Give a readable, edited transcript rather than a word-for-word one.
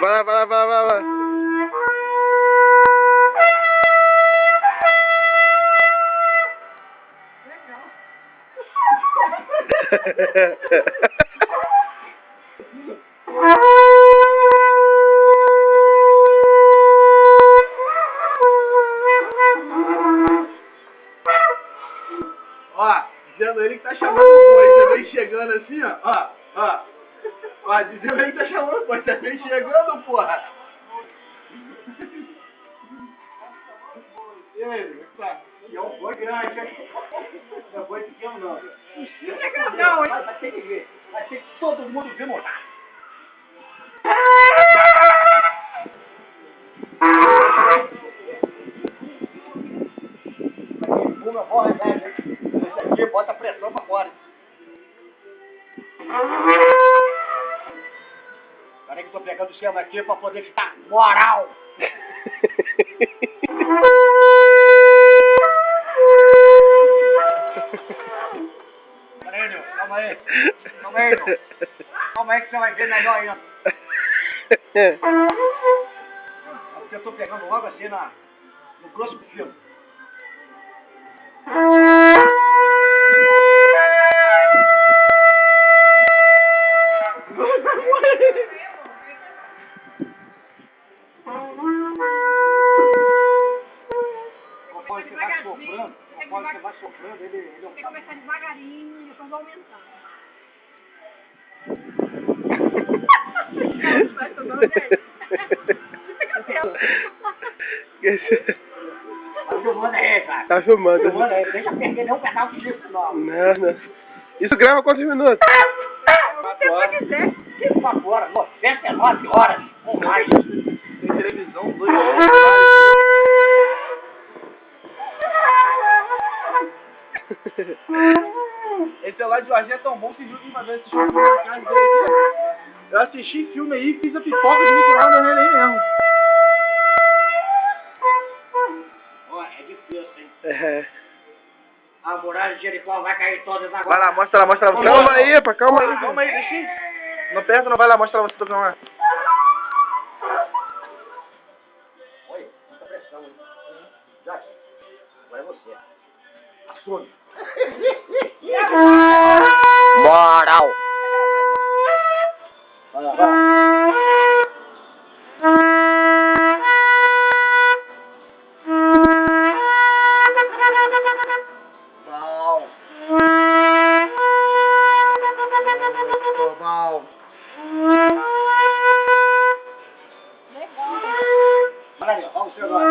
Vai lá, vai lá, vai lá, vai lá. Ó, dizendo ele que tá chamando o boi, você vem chegando assim, ó. Ó, dizendo ele que tá chamando o boi, você vem chegando, porra. E aí, como é que tá? E é um boi grande, hein? Não é boi pequeno, não. Isso é grandão, hein? Vai ter que ver. Vai ter que todo mundo ver montar. Uma bola leve, hein? Esse aqui bota a pressão pra fora. Peraí que eu tô pegando o esquema aqui pra poder ficar moral. Peraí, meu, calma aí. Calma aí, meu. Calma aí que você vai ver melhor aí, ó. Porque eu tô pegando logo assim no grosso do fio. Conforme você vai soprando, ele Tem que começar devagarinho, depois vai aumentando. Tá filmando aí, cara. Tá filmando. Filmando aí, deixa perder nenhum pedaço disso, não. Não. Isso grava quantos minutos? Você pode dizer. 4 horas, 99 horas ou mais. Tem televisão, 2 horas. Esse celular de Jorginho é tão bom que Júlio uma vez assistiu filme na casa dele aqui. Eu assisti filme aí e fiz a pipoca de micro-ondas nele aí mesmo. Ó, é difícil, hein? É. A muralha de Jericó vai cair todas agora. Vai lá, mostra lá, mostra lá. Calma aí, pá, calma aí. Calma aí, deixa aí. Não aperta, não, vai lá, mostra lá você tocando lá. Oi, muita pressão, hein? Já, agora é você. Assume. Moral. Vai lá, vai lá. Bom. Bom. Legal. Olha aí, vamos ver agora.